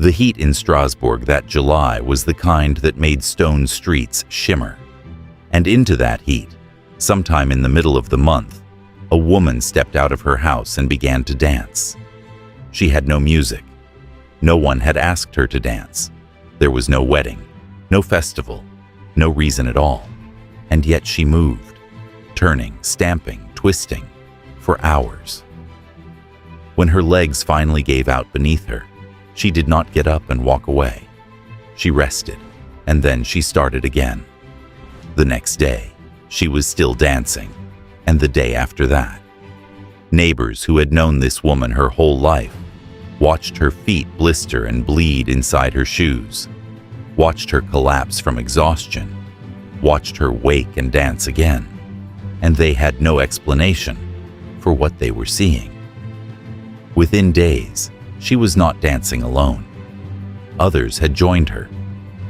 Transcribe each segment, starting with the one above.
The heat in Strasbourg that July was the kind that made stone streets shimmer. And into that heat, sometime in the middle of the month, a woman stepped out of her house and began to dance. She had no music. No one had asked her to dance. There was no wedding, no festival, no reason at all. And yet she moved, turning, stamping, twisting, for hours. When her legs finally gave out beneath her, she did not get up and walk away. She rested, and then she started again. The next day, she was still dancing, and the day after that. Neighbors who had known this woman her whole life watched her feet blister and bleed inside her shoes, watched her collapse from exhaustion, watched her wake and dance again, and they had no explanation for what they were seeing. Within days, she was not dancing alone. Others had joined her,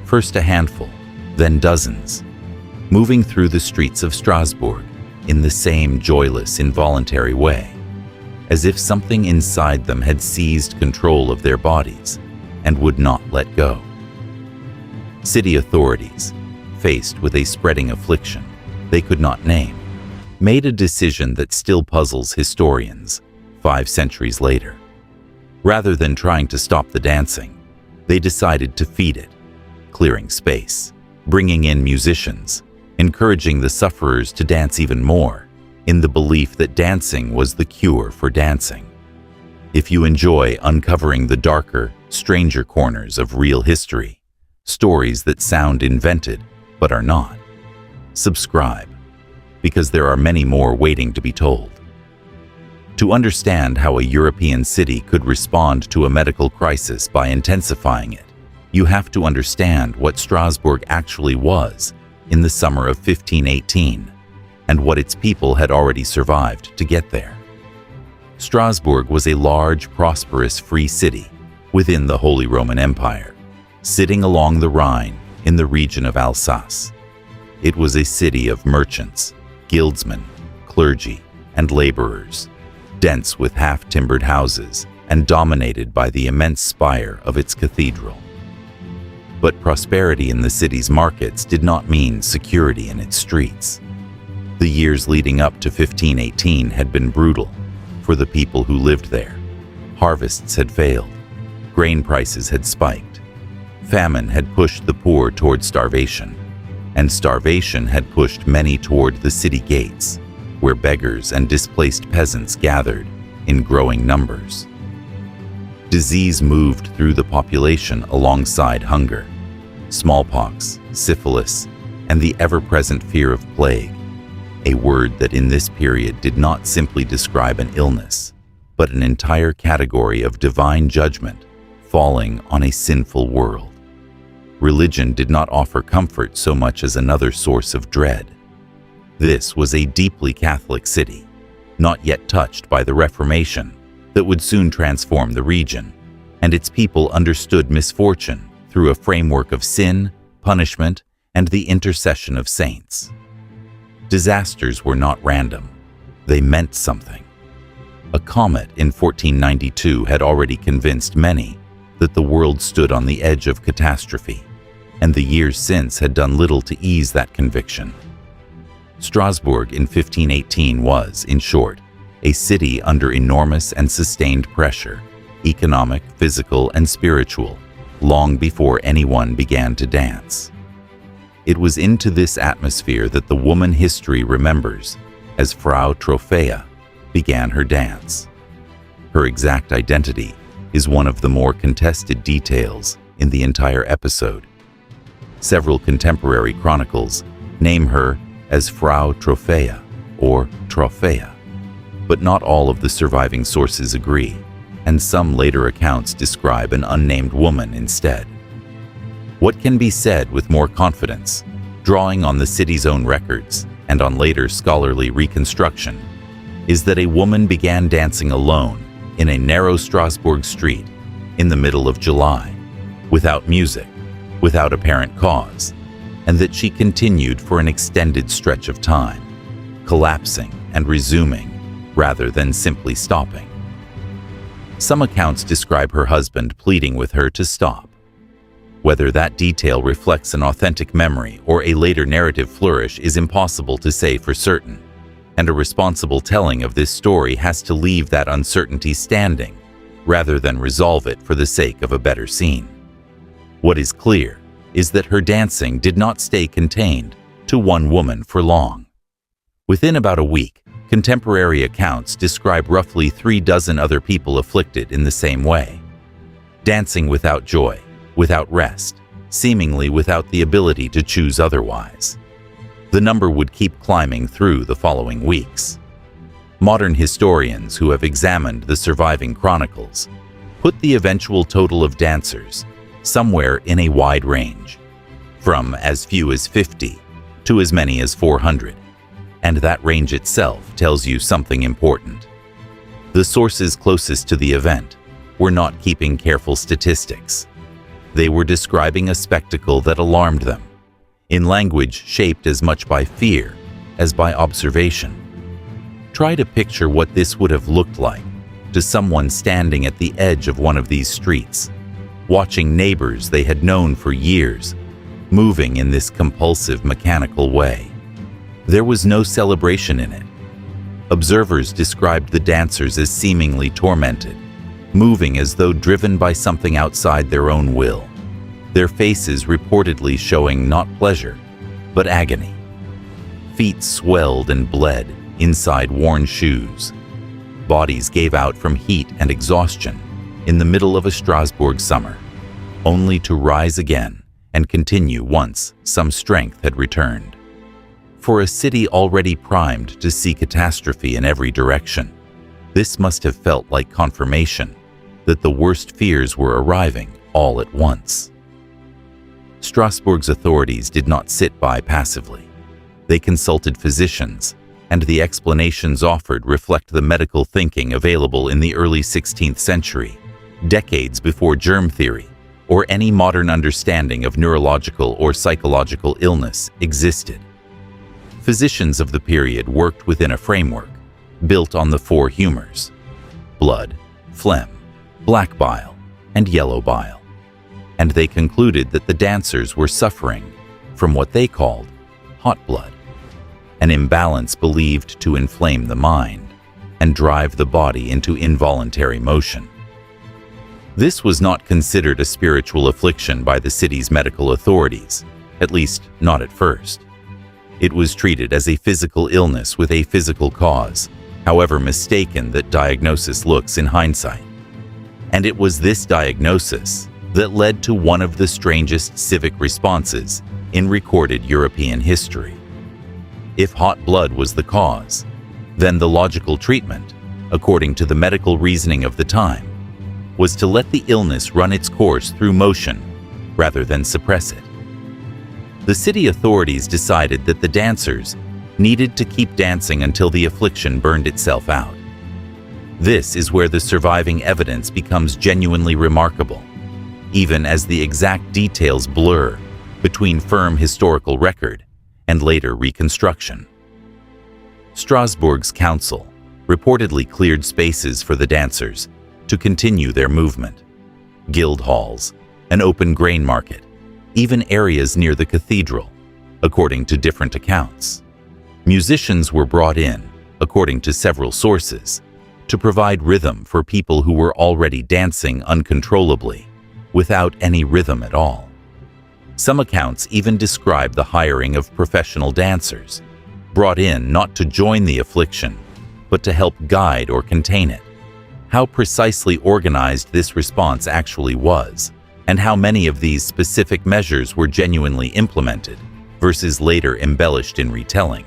first a handful, then dozens, moving through the streets of Strasbourg in the same joyless, involuntary way, as if something inside them had seized control of their bodies and would not let go. City authorities, faced with a spreading affliction they could not name, made a decision that still puzzles historians 5 centuries later. Rather than trying to stop the dancing, they decided to feed it, clearing space, bringing in musicians, encouraging the sufferers to dance even more, in the belief that dancing was the cure for dancing. If you enjoy uncovering the darker, stranger corners of real history, stories that sound invented but are not, subscribe, because there are many more waiting to be told. To understand how a European city could respond to a medical crisis by intensifying it, you have to understand what Strasbourg actually was in the summer of 1518, and what its people had already survived to get there. Strasbourg was a large, prosperous, free city within the Holy Roman Empire, sitting along the Rhine in the region of Alsace. It was a city of merchants, guildsmen, clergy, and laborers, dense with half-timbered houses and dominated by the immense spire of its cathedral. But prosperity in the city's markets did not mean security in its streets. The years leading up to 1518 had been brutal for the people who lived there. Harvests had failed, grain prices had spiked, famine had pushed the poor toward starvation, and starvation had pushed many toward the city gates, where beggars and displaced peasants gathered in growing numbers. Disease moved through the population alongside hunger. Smallpox, syphilis, and the ever-present fear of plague, a word that in this period did not simply describe an illness, but an entire category of divine judgment falling on a sinful world. Religion did not offer comfort so much as another source of dread. This was a deeply Catholic city, not yet touched by the Reformation, that would soon transform the region, and its people understood misfortune through a framework of sin, punishment, and the intercession of saints. Disasters were not random. They meant something. A comet in 1492 had already convinced many that the world stood on the edge of catastrophe, and the years since had done little to ease that conviction. Strasbourg in 1518 was, in short, a city under enormous and sustained pressure, economic, physical, and spiritual, long before anyone began to dance. It was into this atmosphere that the woman history remembers as Frau Trophäa began her dance. Her exact identity is one of the more contested details in the entire episode. Several contemporary chronicles name her as Frau Trophäa or Trophäa, but not all of the surviving sources agree, and some later accounts describe an unnamed woman instead. What can be said with more confidence, drawing on the city's own records and on later scholarly reconstruction, is that a woman began dancing alone in a narrow Strasbourg street in the middle of July, without music, without apparent cause, and that she continued for an extended stretch of time, collapsing and resuming rather than simply stopping. Some accounts describe her husband pleading with her to stop. Whether that detail reflects an authentic memory or a later narrative flourish is impossible to say for certain, and a responsible telling of this story has to leave that uncertainty standing, rather than resolve it for the sake of a better scene. What is clear is that her dancing did not stay contained to one woman for long. Within about a week, contemporary accounts describe roughly 36 other people afflicted in the same way. Dancing without joy, without rest, seemingly without the ability to choose otherwise. The number would keep climbing through the following weeks. Modern historians who have examined the surviving chronicles put the eventual total of dancers somewhere in a wide range, from as few as 50 to as many as 400. And that range itself tells you something important. The sources closest to the event were not keeping careful statistics. They were describing a spectacle that alarmed them, in language shaped as much by fear as by observation. Try to picture what this would have looked like to someone standing at the edge of one of these streets, watching neighbors they had known for years, moving in this compulsive, mechanical way. There was no celebration in it. Observers described the dancers as seemingly tormented, moving as though driven by something outside their own will, their faces reportedly showing not pleasure, but agony. Feet swelled and bled inside worn shoes. Bodies gave out from heat and exhaustion in the middle of a Strasbourg summer, only to rise again and continue once some strength had returned. For a city already primed to see catastrophe in every direction, this must have felt like confirmation that the worst fears were arriving all at once. Strasbourg's authorities did not sit by passively. They consulted physicians, and the explanations offered reflect the medical thinking available in the early 16th century, decades before germ theory or any modern understanding of neurological or psychological illness existed. Physicians of the period worked within a framework built on the four humors: blood, phlegm, black bile, and yellow bile. And they concluded that the dancers were suffering from what they called hot blood, an imbalance believed to inflame the mind and drive the body into involuntary motion. This was not considered a spiritual affliction by the city's medical authorities, at least not at first. It was treated as a physical illness with a physical cause, however mistaken that diagnosis looks in hindsight. And it was this diagnosis that led to one of the strangest civic responses in recorded European history. If hot blood was the cause, then the logical treatment, according to the medical reasoning of the time, was to let the illness run its course through motion rather than suppress it. The city authorities decided that the dancers needed to keep dancing until the affliction burned itself out. This is where the surviving evidence becomes genuinely remarkable, even as the exact details blur between firm historical record and later reconstruction. Strasbourg's council reportedly cleared spaces for the dancers to continue their movement: guild halls, an open grain market, even areas near the cathedral, according to different accounts. Musicians were brought in, according to several sources, to provide rhythm for people who were already dancing uncontrollably, without any rhythm at all. Some accounts even describe the hiring of professional dancers, brought in not to join the affliction, but to help guide or contain it. How precisely organized this response actually was, and how many of these specific measures were genuinely implemented versus later embellished in retelling,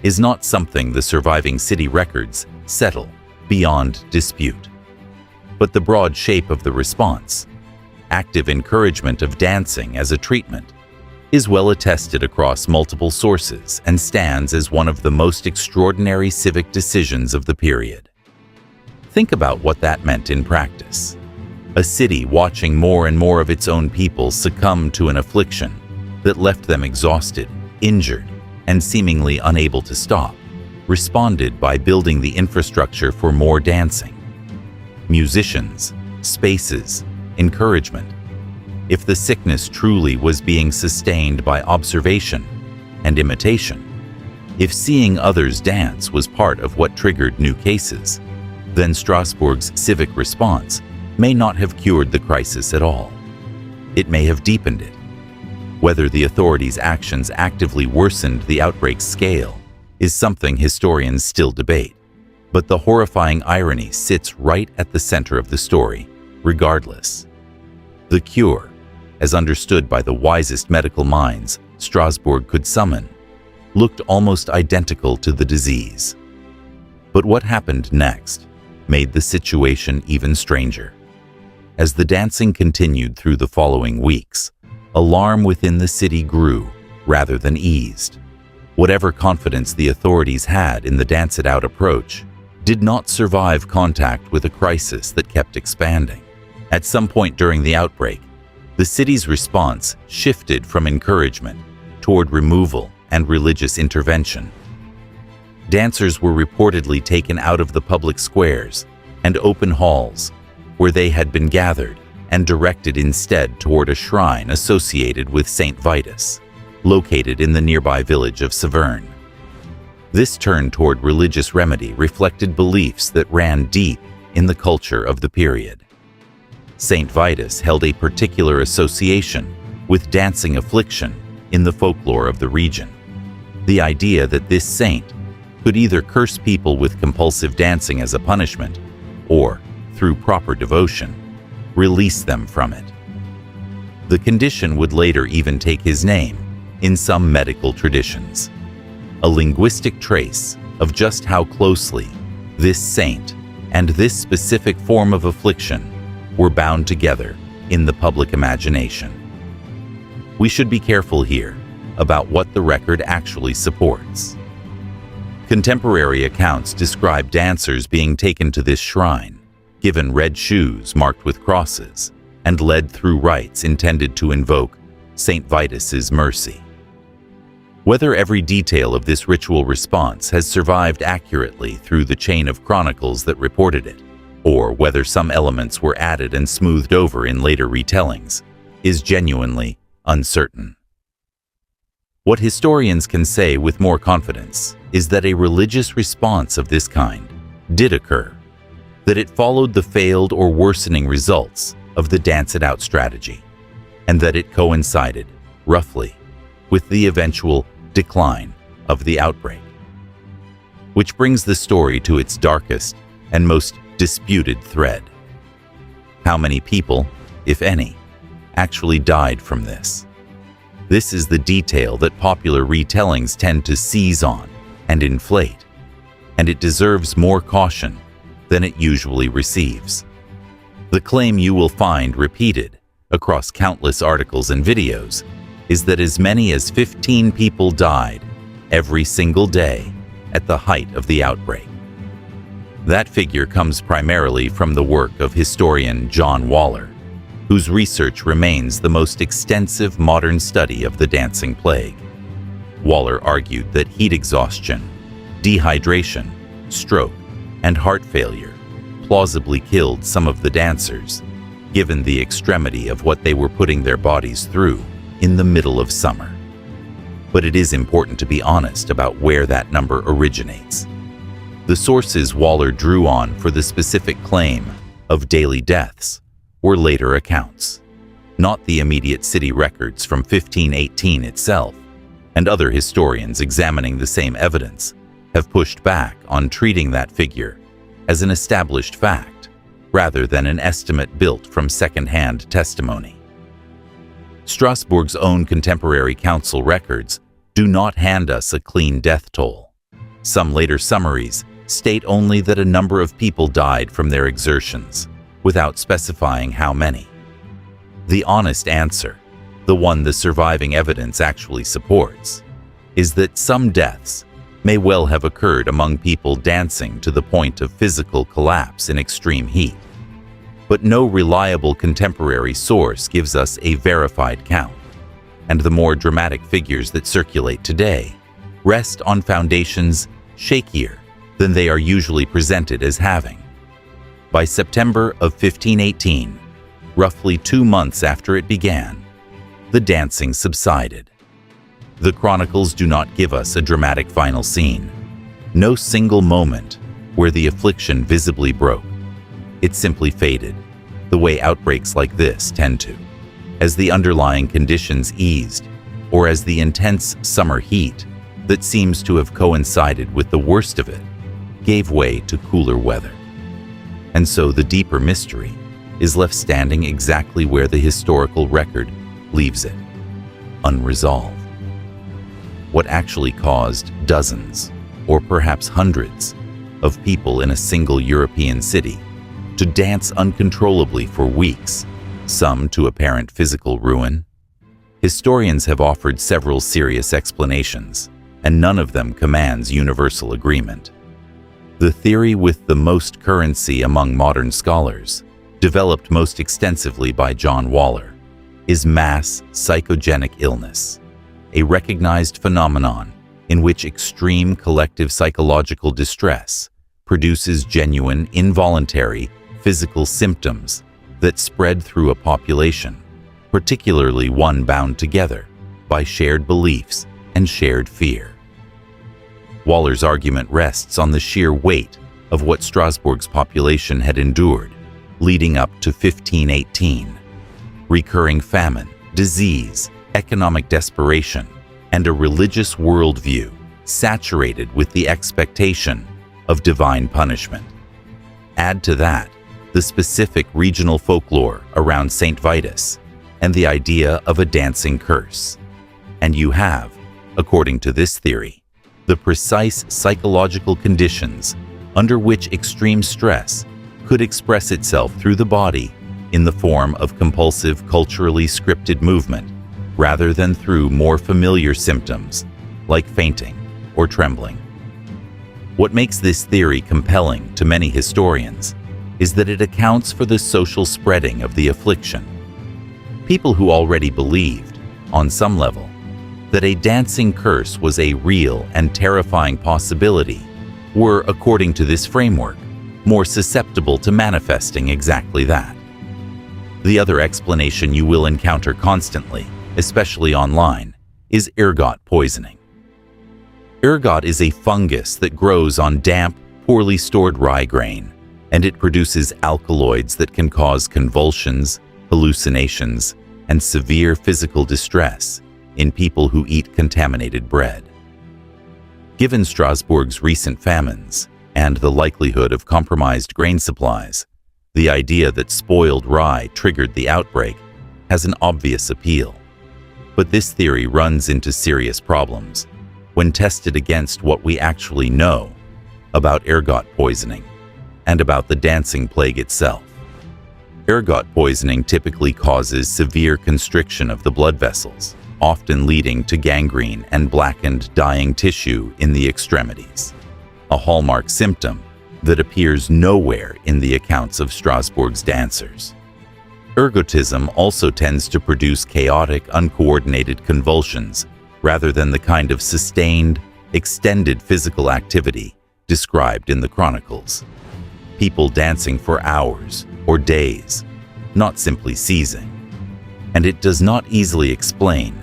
is not something the surviving city records settle beyond dispute. But the broad shape of the response, active encouragement of dancing as a treatment, is well attested across multiple sources and stands as one of the most extraordinary civic decisions of the period. Think about what that meant in practice. A city watching more and more of its own people succumb to an affliction that left them exhausted, injured, and seemingly unable to stop, responded by building the infrastructure for more dancing. musicians, spaces, encouragement. If the sickness truly was being sustained by observation and imitation, if seeing others dance was part of what triggered new cases, then Strasbourg's civic response may not have cured the crisis at all. It may have deepened it. Whether the authorities' actions actively worsened the outbreak's scale is something historians still debate, but the horrifying irony sits right at the center of the story, regardless. The cure, as understood by the wisest medical minds Strasbourg could summon, looked almost identical to the disease. But what happened next made the situation even stranger. As the dancing continued through the following weeks, alarm within the city grew rather than eased. Whatever confidence the authorities had in the dance it out approach did not survive contact with a crisis that kept expanding. At some point during the outbreak, the city's response shifted from encouragement toward removal and religious intervention. Dancers were reportedly taken out of the public squares and open halls where they had been gathered and directed instead toward a shrine associated with Saint Vitus, located in the nearby village of Saverne. This turn toward religious remedy reflected beliefs that ran deep in the culture of the period. Saint Vitus held a particular association with dancing affliction in the folklore of the region. The idea that this saint could either curse people with compulsive dancing as a punishment, or, through proper devotion, release them from it. The condition would later even take his name in some medical traditions, a linguistic trace of just how closely this saint and this specific form of affliction were bound together in the public imagination. We should be careful here about what the record actually supports. Contemporary accounts describe dancers being taken to this shrine, given red shoes marked with crosses, and led through rites intended to invoke Saint Vitus's mercy. Whether every detail of this ritual response has survived accurately through the chain of chronicles that reported it, or whether some elements were added and smoothed over in later retellings, is genuinely uncertain. What historians can say with more confidence is that a religious response of this kind did occur, that it followed the failed or worsening results of the dance it out strategy, and that it coincided, roughly, with the eventual decline of the outbreak. Which brings the story to its darkest and most disputed thread. How many people, if any, actually died from this? This is the detail that popular retellings tend to seize on and inflate, and it deserves more caution than it usually receives. The claim you will find repeated across countless articles and videos is that as many as 15 people died every single day at the height of the outbreak. That figure comes primarily from the work of historian John Waller, whose research remains the most extensive modern study of the dancing plague. Waller argued that heat exhaustion, dehydration, stroke, and heart failure plausibly killed some of the dancers, given the extremity of what they were putting their bodies through in the middle of summer. But it is important to be honest about where that number originates. The sources Waller drew on for the specific claim of daily deaths were later accounts, not the immediate city records from 1518 itself, and other historians examining the same evidence have pushed back on treating that figure as an established fact rather than an estimate built from second-hand testimony. Strasbourg's own contemporary council records do not hand us a clean death toll. Some later summaries state only that a number of people died from their exertions, without specifying how many. The honest answer, the one the surviving evidence actually supports, is that some deaths may well have occurred among people dancing to the point of physical collapse in extreme heat. But no reliable contemporary source gives us a verified count, and the more dramatic figures that circulate today rest on foundations shakier than they are usually presented as having. By September of 1518, roughly 2 months after it began, the dancing subsided. The chronicles do not give us a dramatic final scene, no single moment where the affliction visibly broke. It simply faded, the way outbreaks like this tend to, as the underlying conditions eased, or as the intense summer heat that seems to have coincided with the worst of it gave way to cooler weather. And so the deeper mystery is left standing exactly where the historical record leaves it, unresolved. What actually caused dozens, or perhaps hundreds, of people in a single European city to dance uncontrollably for weeks, some to apparent physical ruin? Historians have offered several serious explanations, and none of them commands universal agreement. The theory with the most currency among modern scholars, developed most extensively by John Waller, is mass psychogenic illness, a recognized phenomenon in which extreme collective psychological distress produces genuine, involuntary physical symptoms that spread through a population, particularly one bound together by shared beliefs and shared fear. Waller's argument rests on the sheer weight of what Strasbourg's population had endured leading up to 1518. Recurring famine, disease, economic desperation, and a religious worldview saturated with the expectation of divine punishment. Add to that the specific regional folklore around Saint Vitus and the idea of a dancing curse, and you have, according to this theory, the precise psychological conditions under which extreme stress could express itself through the body in the form of compulsive, culturally scripted movement, rather than through more familiar symptoms like fainting or trembling. What makes this theory compelling to many historians is that it accounts for the social spreading of the affliction. People who already believed, on some level, that a dancing curse was a real and terrifying possibility were, according to this framework, more susceptible to manifesting exactly that. The other explanation you will encounter constantly, especially online, is ergot poisoning. Ergot is a fungus that grows on damp, poorly stored rye grain, and it produces alkaloids that can cause convulsions, hallucinations, and severe physical distress in people who eat contaminated bread. Given Strasbourg's recent famines and the likelihood of compromised grain supplies, the idea that spoiled rye triggered the outbreak has an obvious appeal. But this theory runs into serious problems when tested against what we actually know about ergot poisoning and about the dancing plague itself. Ergot poisoning typically causes severe constriction of the blood vessels, often leading to gangrene and blackened, dying tissue in the extremities, a hallmark symptom that appears nowhere in the accounts of Strasbourg's dancers. Ergotism also tends to produce chaotic, uncoordinated convulsions rather than the kind of sustained, extended physical activity described in the chronicles. People dancing for hours or days, not simply seizing. And it does not easily explain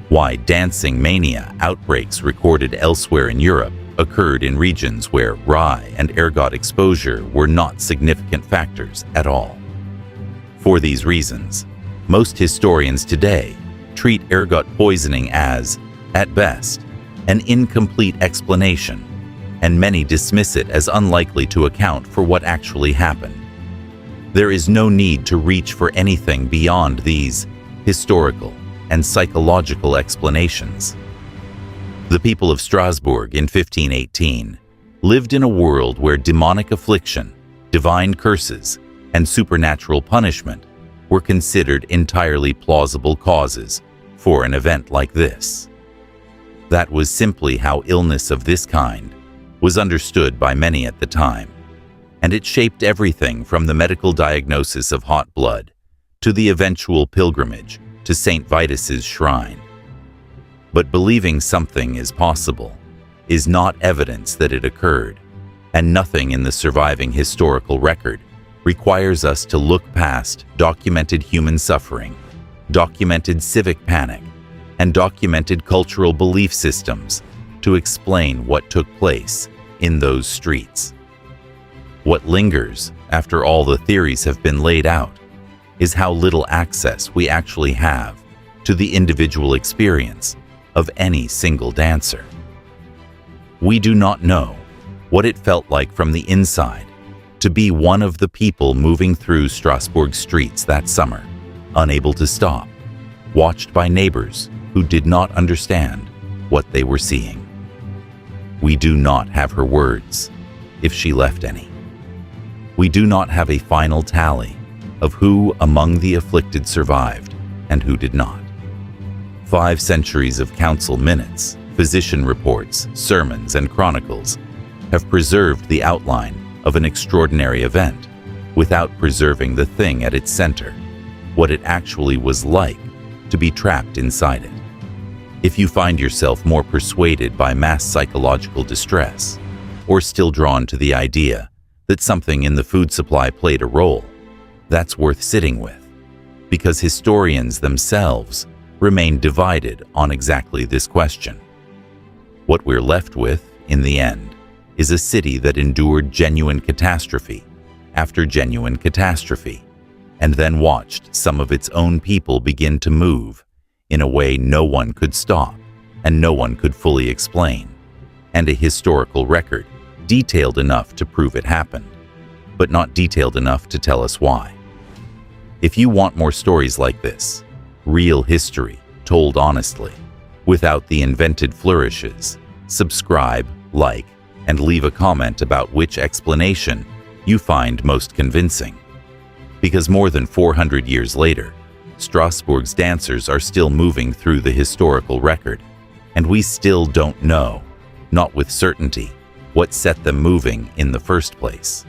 why dancing mania outbreaks recorded elsewhere in Europe occurred in regions where rye and ergot exposure were not significant factors at all. For these reasons, most historians today treat ergot poisoning as, at best, an incomplete explanation, and many dismiss it as unlikely to account for what actually happened. There is no need to reach for anything beyond these historical and psychological explanations. The people of Strasbourg in 1518 lived in a world where demonic affliction, divine curses, and supernatural punishment were considered entirely plausible causes for an event like this. That was simply how illness of this kind was understood by many at the time, and it shaped everything from the medical diagnosis of hot blood to the eventual pilgrimage to St. Vitus's shrine. But believing something is possible is not evidence that it occurred, and nothing in the surviving historical record requires us to look past documented human suffering, documented civic panic, and documented cultural belief systems to explain what took place in those streets. What lingers after all the theories have been laid out is how little access we actually have to the individual experience of any single dancer. We do not know what it felt like from the inside to be one of the people moving through Strasbourg streets that summer, unable to stop, watched by neighbors who did not understand what they were seeing. We do not have her words, if she left any. We do not have a final tally of who among the afflicted survived and who did not. 5 centuries of council minutes, physician reports, sermons, and chronicles have preserved the outline of an extraordinary event without preserving the thing at its center, what it actually was like to be trapped inside it. If you find yourself more persuaded by mass psychological distress, or still drawn to the idea that something in the food supply played a role, that's worth sitting with, because historians themselves remain divided on exactly this question. What we're left with, in the end, is a city that endured genuine catastrophe after genuine catastrophe, and then watched some of its own people begin to move in a way no one could stop and no one could fully explain, and a historical record detailed enough to prove it happened, but not detailed enough to tell us why. If you want more stories like this, real history told honestly, without the invented flourishes, subscribe, like, and leave a comment about which explanation you find most convincing. Because more than 400 years later, Strasbourg's dancers are still moving through the historical record, and we still don't know, not with certainty, what set them moving in the first place.